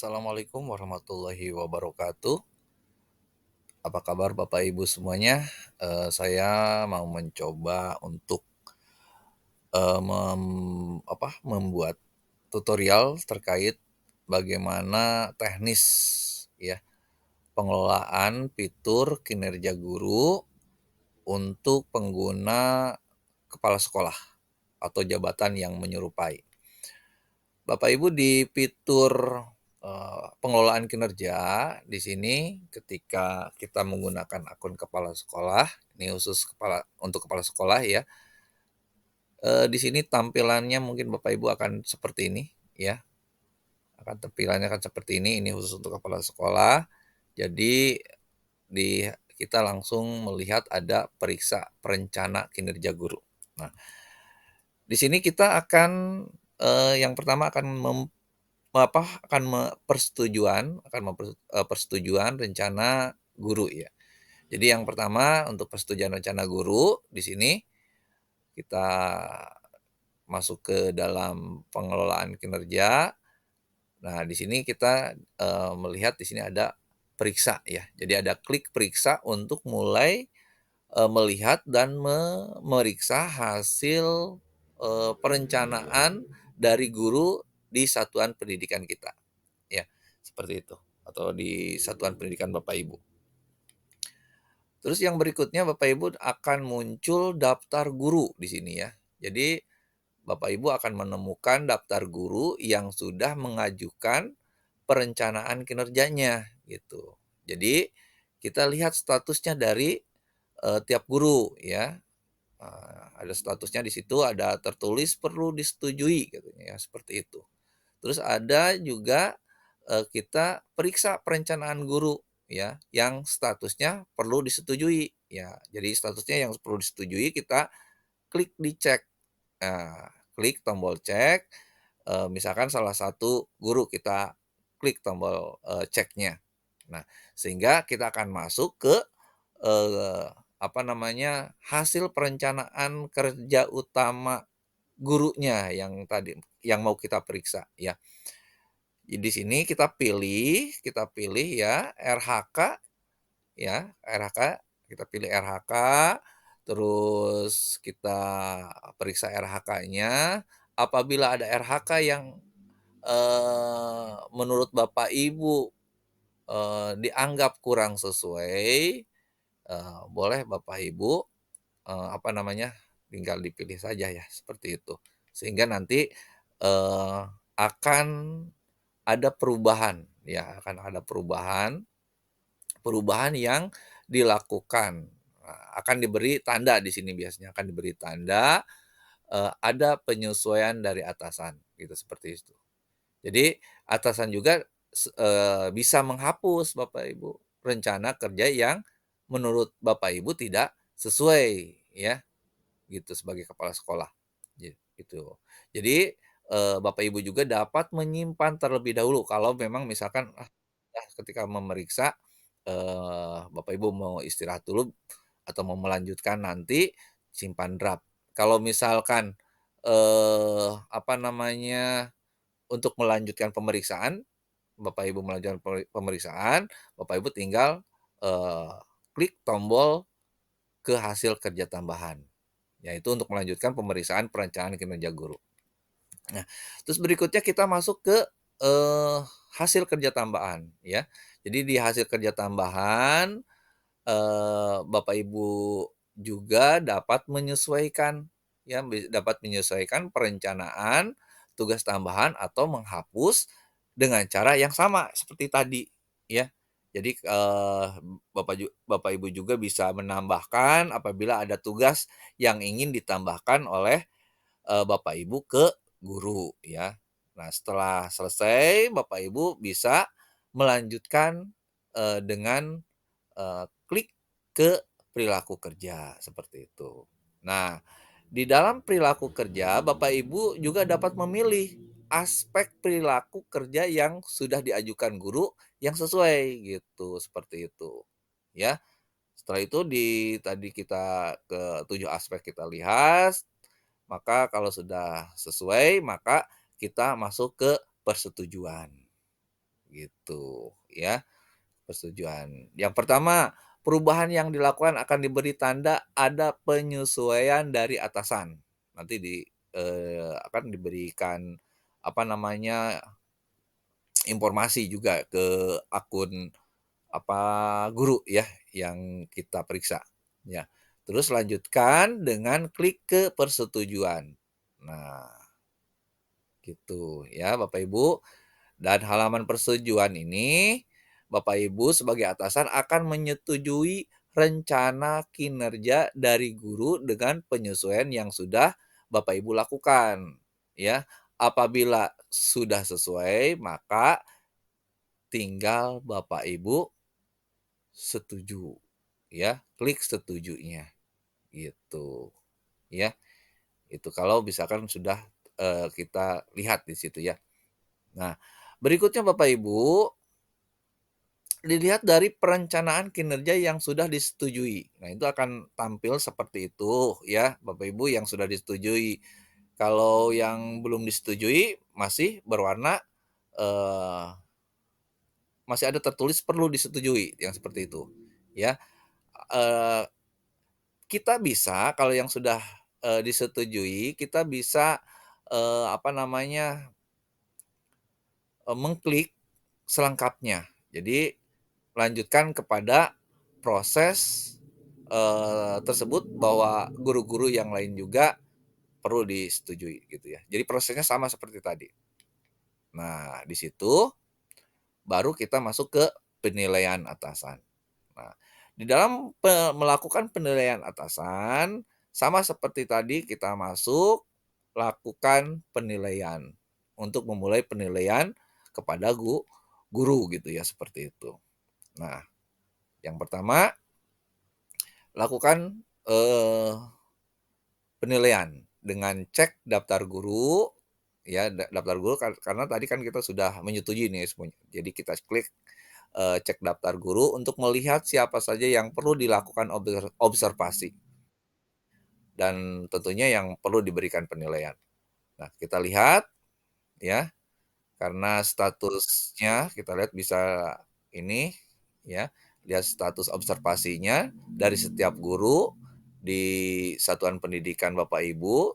Assalamualaikum warahmatullahi wabarakatuh. Apa kabar Bapak Ibu semuanya? Saya mau mencoba untuk, membuat tutorial terkait bagaimana teknis ya, pengelolaan fitur kinerja guru untuk pengguna kepala sekolah atau jabatan yang menyerupai. Bapak Ibu di fitur, pengelolaan kinerja di sini ketika kita menggunakan akun kepala sekolah, ini khusus untuk kepala sekolah ya, di sini tampilannya mungkin Bapak Ibu akan seperti ini ya, tampilannya akan seperti ini khusus untuk kepala sekolah. Jadi kita langsung melihat ada periksa perencana kinerja guru. Nah, di sini kita akan, yang pertama akan persetujuan rencana guru ya. Jadi yang pertama untuk persetujuan rencana guru, di sini kita masuk ke dalam pengelolaan kinerja. Nah, di sini kita, melihat di sini ada periksa ya. Jadi ada klik periksa untuk mulai, melihat dan memeriksa hasil, perencanaan dari guru di satuan pendidikan kita. Ya, seperti itu, atau di satuan pendidikan Bapak Ibu. Terus yang berikutnya Bapak Ibu akan muncul daftar guru di sini ya. Jadi Bapak Ibu akan menemukan daftar guru yang sudah mengajukan perencanaan kinerjanya gitu. Jadi kita lihat statusnya dari, tiap guru ya. Ada statusnya di situ, ada tertulis perlu disetujui katanya ya, seperti itu. Terus ada juga, kita periksa perencanaan guru ya, yang statusnya perlu disetujui ya. Jadi statusnya yang perlu disetujui kita klik dicek. Nah, klik tombol cek, misalkan salah satu guru kita klik tombol, ceknya. Nah, sehingga kita akan masuk ke, eee, hasil perencanaan kerja utama gurunya yang mau kita periksa ya. Di sini kita pilih ya RHK ya, RHK, kita pilih RHK, terus kita periksa RHK-nya. Apabila ada RHK yang, menurut Bapak Ibu, dianggap kurang sesuai, boleh Bapak Ibu, tinggal dipilih saja ya, seperti itu. Sehingga nanti, akan ada perubahan ya, akan ada perubahan perubahan yang dilakukan. Akan diberi tanda di sini biasanya akan diberi tanda, ada penyesuaian dari atasan, gitu, seperti itu. Jadi atasan juga bisa menghapus Bapak Ibu, rencana kerja yang menurut Bapak Ibu tidak sesuai ya, gitu, sebagai kepala sekolah, gitu. Jadi, Bapak Ibu juga dapat menyimpan terlebih dahulu kalau memang misalkan, ketika memeriksa, Bapak Ibu mau istirahat dulu atau mau melanjutkan nanti, simpan draft. Kalau misalkan, untuk melanjutkan pemeriksaan, Bapak Ibu melanjutkan pemeriksaan, Bapak Ibu tinggal, eee, klik tombol ke hasil kerja tambahan, yaitu untuk melanjutkan pemeriksaan perencanaan kinerja guru. Nah, terus berikutnya kita masuk ke, eee, hasil kerja tambahan ya. Jadi di hasil kerja tambahan, Bapak Ibu juga dapat menyesuaikan ya, dapat menyesuaikan perencanaan tugas tambahan atau menghapus dengan cara yang sama seperti tadi ya. Jadi, Bapak Ibu juga bisa menambahkan apabila ada tugas yang ingin ditambahkan oleh, Bapak Ibu ke guru ya. Nah, setelah selesai Bapak Ibu bisa melanjutkan, dengan, klik ke perilaku kerja, seperti itu. Nah, di dalam perilaku kerja Bapak Ibu juga dapat memilih aspek perilaku kerja yang sudah diajukan guru yang sesuai gitu, seperti itu, ya. Setelah itu tadi kita ke 7 aspek kita lihat, maka kalau sudah sesuai, maka kita masuk ke persetujuan, gitu ya, persetujuan. Yang pertama, perubahan yang dilakukan akan diberi tanda ada penyesuaian dari atasan. Nanti akan diberikan, apa namanya, informasi juga ke akun, apa, guru ya, yang kita periksa, ya. Terus lanjutkan dengan klik ke persetujuan. Nah, gitu ya Bapak Ibu. Dan halaman persetujuan ini, Bapak Ibu sebagai atasan akan menyetujui rencana kinerja dari guru dengan penyesuaian yang sudah Bapak Ibu lakukan, ya. Apabila sudah sesuai, maka tinggal Bapak Ibu setuju, ya, klik setujunya, gitu, ya. Itu kalau misalkan sudah, kita lihat di situ ya. Nah, berikutnya Bapak Ibu, dilihat dari perencanaan kinerja yang sudah disetujui. Nah, itu akan tampil seperti itu ya, Bapak Ibu yang sudah disetujui. Kalau yang belum disetujui masih berwarna, eee, masih ada tertulis perlu disetujui, yang seperti itu, ya. Eee, kita bisa kalau yang sudah, disetujui, kita bisa, apa namanya, mengklik selengkapnya. Jadi lanjutkan kepada proses, tersebut bahwa guru-guru yang lain juga perlu disetujui gitu ya. Jadi prosesnya sama seperti tadi. Nah, di situ baru kita masuk ke penilaian atasan. Nah, di dalam melakukan penilaian atasan, sama seperti tadi kita masuk, lakukan penilaian, untuk memulai penilaian kepada guru gitu ya, seperti itu. Nah, yang pertama lakukan, penilaian dengan cek daftar guru, ya, daftar guru karena tadi kan kita sudah menyetujui nih semuanya. Jadi kita klik, cek daftar guru untuk melihat siapa saja yang perlu dilakukan observasi dan tentunya yang perlu diberikan penilaian. Nah, kita lihat ya, karena statusnya kita lihat bisa ini ya, lihat status observasinya dari setiap guru di satuan pendidikan Bapak Ibu.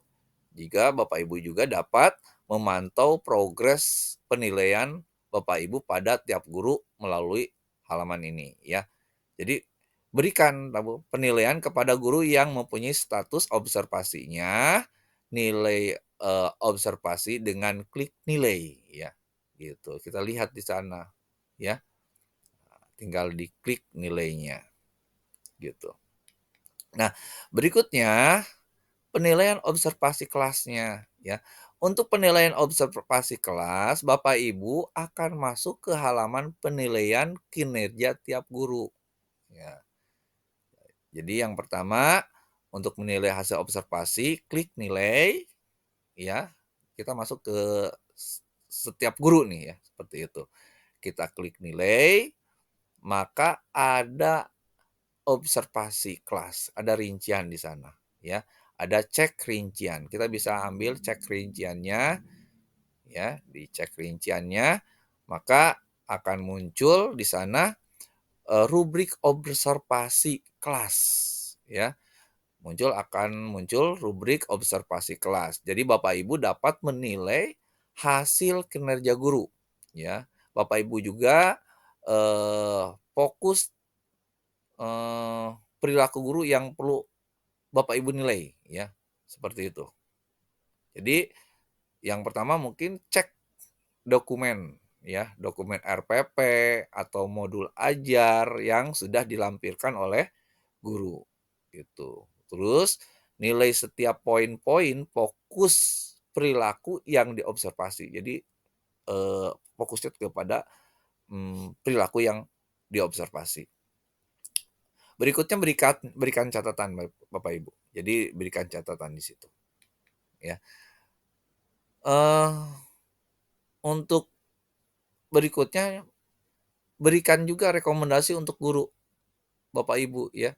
Jika Bapak Ibu juga dapat memantau progres penilaian Bapak Ibu pada tiap guru melalui halaman ini ya. Jadi berikan penilaian kepada guru yang mempunyai status observasinya, nilai, observasi dengan klik nilai ya, gitu. Kita lihat di sana ya, tinggal diklik nilainya, gitu. Nah, berikutnya penilaian observasi kelasnya ya. Untuk penilaian observasi kelas, Bapak Ibu akan masuk ke halaman penilaian kinerja tiap guru ya. Jadi yang pertama, untuk menilai hasil observasi, klik nilai, ya. Kita masuk ke setiap guru nih ya, seperti itu. Kita klik nilai, maka ada observasi kelas, ada rincian di sana, ya. Ada cek rincian. Kita bisa ambil cek rinciannya, ya, dicek rinciannya, maka akan muncul di sana rubrik observasi kelas, ya. Akan muncul rubrik observasi kelas. Jadi Bapak Ibu dapat menilai hasil kinerja guru, ya. Bapak Ibu juga, fokus, perilaku guru yang perlu Bapak Ibu nilai, ya, seperti itu. Jadi yang pertama mungkin cek dokumen, ya, dokumen RPP atau modul ajar yang sudah dilampirkan oleh guru, gitu. Terus nilai setiap poin-poin fokus perilaku yang diobservasi. Jadi, fokusnya kepada, perilaku yang diobservasi. Berikutnya berikan catatan Bapak Ibu. Jadi berikan catatan di situ, ya. Eee, untuk berikutnya berikan juga rekomendasi untuk guru Bapak Ibu ya.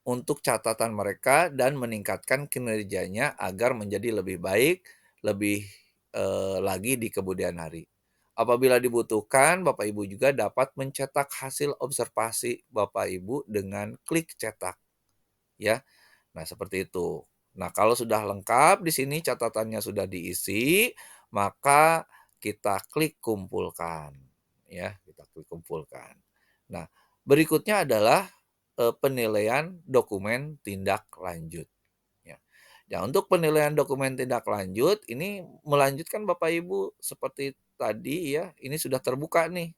Untuk catatan mereka dan meningkatkan kinerjanya agar menjadi lebih baik, lebih, lagi di kemudian hari. Apabila dibutuhkan, Bapak Ibu juga dapat mencetak hasil observasi Bapak Ibu dengan klik cetak, ya. Nah, seperti itu. Nah, kalau sudah lengkap di sini catatannya sudah diisi, maka kita klik kumpulkan, ya, kita klik kumpulkan. Nah, berikutnya adalah, penilaian dokumen tindak lanjut, ya. Ya, untuk penilaian dokumen tindak lanjut ini melanjutkan Bapak Ibu seperti tadi ya, ini sudah terbuka nih,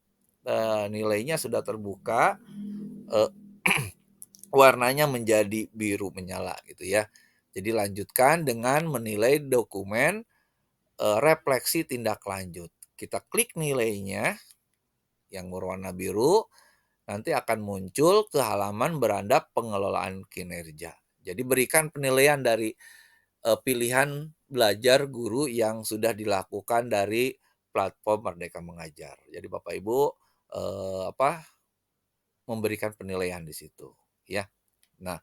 nilainya sudah terbuka, eee, warnanya menjadi biru menyala gitu ya. Jadi lanjutkan dengan menilai dokumen, refleksi tindak lanjut. Kita klik nilainya yang berwarna biru, nanti akan muncul ke halaman beranda pengelolaan kinerja. Jadi berikan penilaian dari pilihan belajar guru yang sudah dilakukan dari platform Merdeka Mengajar. Jadi Bapak Ibu, memberikan penilaian di situ, ya. Nah,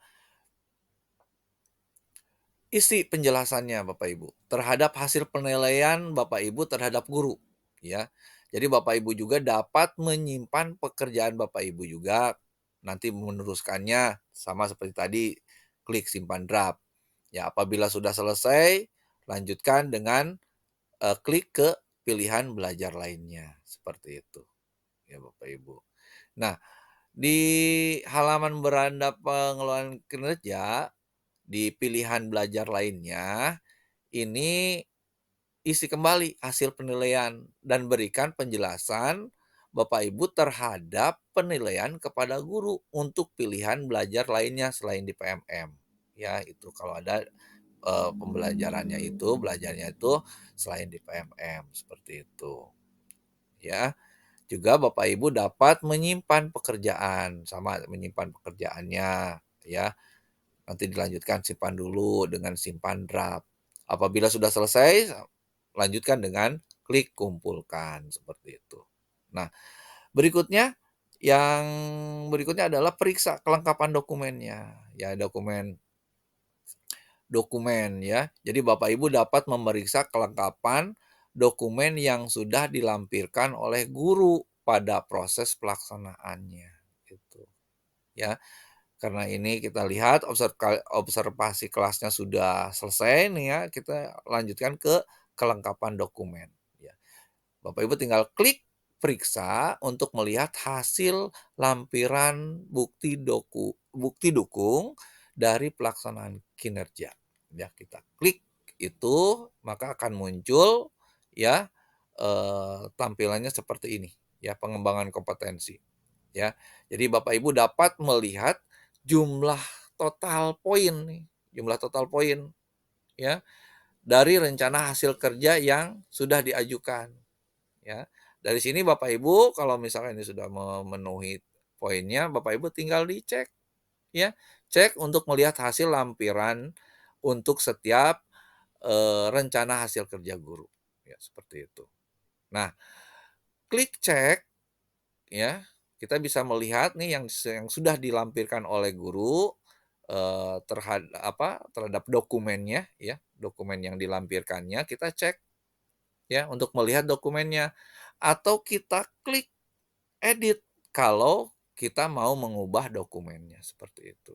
isi penjelasannya Bapak Ibu, terhadap hasil penilaian Bapak Ibu terhadap guru, ya. Jadi Bapak Ibu juga dapat menyimpan pekerjaan Bapak Ibu juga, nanti meneruskannya sama seperti tadi, klik simpan draft. Ya, apabila sudah selesai, lanjutkan dengan klik ke pilihan belajar lainnya, seperti itu, ya Bapak Ibu. Nah, di halaman beranda pengelolaan kinerja, di pilihan belajar lainnya, ini isi kembali hasil penilaian dan berikan penjelasan Bapak Ibu terhadap penilaian kepada guru untuk pilihan belajar lainnya selain di PMM. Ya, itu kalau ada pembelajarannya itu, belajarnya itu selain di PMM, seperti itu. Ya, juga Bapak Ibu dapat menyimpan pekerjaan, sama menyimpan pekerjaannya, ya. Nanti dilanjutkan simpan dulu dengan simpan draft. Apabila sudah selesai, lanjutkan dengan klik kumpulkan, seperti itu. Nah, berikutnya yang berikutnya adalah periksa kelengkapan dokumennya. Ya, dokumen dokumen ya. Jadi Bapak Ibu dapat memeriksa kelengkapan dokumen yang sudah dilampirkan oleh guru pada proses pelaksanaannya, gitu. Ya, karena ini kita lihat observasi kelasnya sudah selesai nih ya, kita lanjutkan ke kelengkapan dokumen, ya. Bapak Ibu tinggal klik periksa untuk melihat hasil lampiran bukti dukung dari pelaksanaan kinerja. Ya, kita klik itu, maka akan muncul ya, tampilannya seperti ini, ya, pengembangan kompetensi, ya. Jadi Bapak Ibu dapat melihat jumlah total poin nih, jumlah total poin, ya, dari rencana hasil kerja yang sudah diajukan. Ya, dari sini Bapak Ibu kalau misalnya ini sudah memenuhi poinnya, Bapak Ibu tinggal dicek ya, cek untuk melihat hasil lampiran untuk setiap, rencana hasil kerja guru, ya seperti itu. Nah, klik cek ya, kita bisa melihat nih yang sudah dilampirkan oleh guru, terhadap dokumennya ya, dokumen yang dilampirkannya kita cek ya untuk melihat dokumennya, atau kita klik edit kalau kita mau mengubah dokumennya, seperti itu,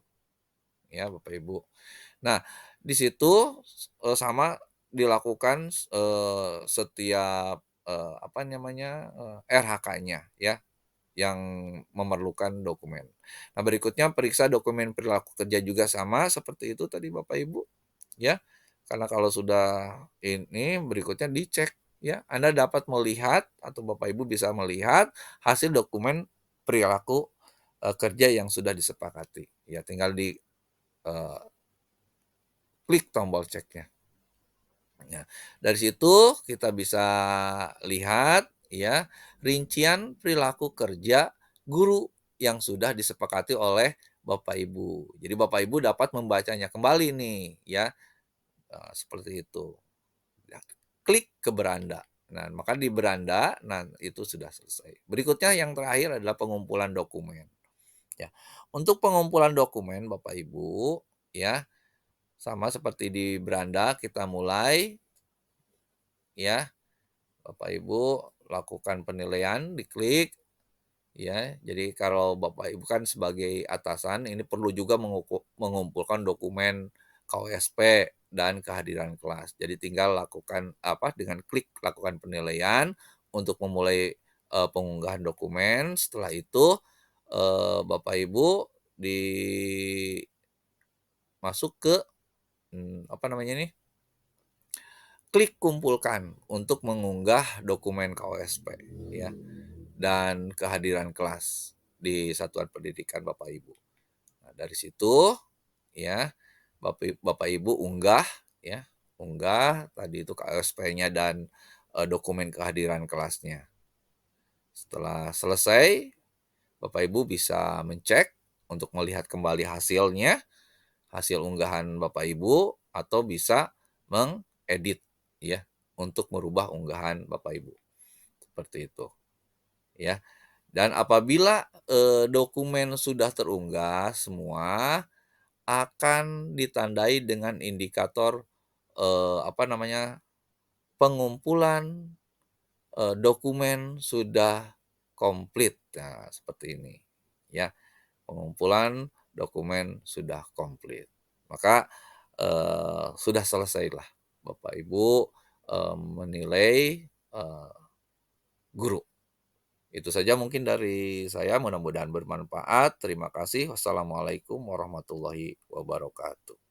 ya Bapak Ibu. Nah, di situ, sama dilakukan, setiap, apa namanya, RHK-nya ya, yang memerlukan dokumen. Nah, berikutnya periksa dokumen perilaku kerja juga sama seperti itu tadi Bapak Ibu, ya. Karena kalau sudah ini berikutnya dicek ya, Anda dapat melihat atau Bapak Ibu bisa melihat hasil dokumen perilaku, kerja yang sudah disepakati. Ya tinggal di, eee, klik tombol ceknya. Nah, dari situ kita bisa lihat ya, rincian perilaku kerja guru yang sudah disepakati oleh Bapak Ibu. Jadi Bapak Ibu dapat membacanya kembali nih ya, seperti itu. Ya, klik ke beranda. Nah, maka di beranda, nah itu sudah selesai. Berikutnya yang terakhir adalah pengumpulan dokumen. Ya, untuk pengumpulan dokumen Bapak Ibu, ya sama seperti di beranda kita mulai, ya Bapak Ibu lakukan penilaian, diklik, ya. Jadi kalau Bapak Ibu kan sebagai atasan ini perlu juga mengumpulkan dokumen KOSP dan kehadiran kelas. Jadi tinggal lakukan apa, dengan klik lakukan penilaian untuk memulai, pengunggahan dokumen. Setelah itu, Bapak Ibu masuk ke, apa namanya nih, klik kumpulkan untuk mengunggah dokumen KOSP ya, dan kehadiran kelas di satuan pendidikan Bapak Ibu. Nah, dari situ ya, Bapak Ibu unggah ya, unggah tadi itu KOSP-nya dan, dokumen kehadiran kelasnya. Setelah selesai, Bapak Ibu bisa mencek untuk melihat kembali hasilnya, hasil unggahan Bapak Ibu, atau bisa mengedit ya, untuk merubah unggahan Bapak Ibu, seperti itu ya. Dan apabila, dokumen sudah terunggah semua, akan ditandai dengan indikator, apa namanya, pengumpulan, dokumen sudah komplit. Nah, seperti ini, ya. Pengumpulan dokumen sudah komplit. Maka, sudah selesailah Bapak Ibu, menilai, guru. Itu saja mungkin dari saya, mudah-mudahan bermanfaat. Terima kasih. Wassalamualaikum warahmatullahi wabarakatuh.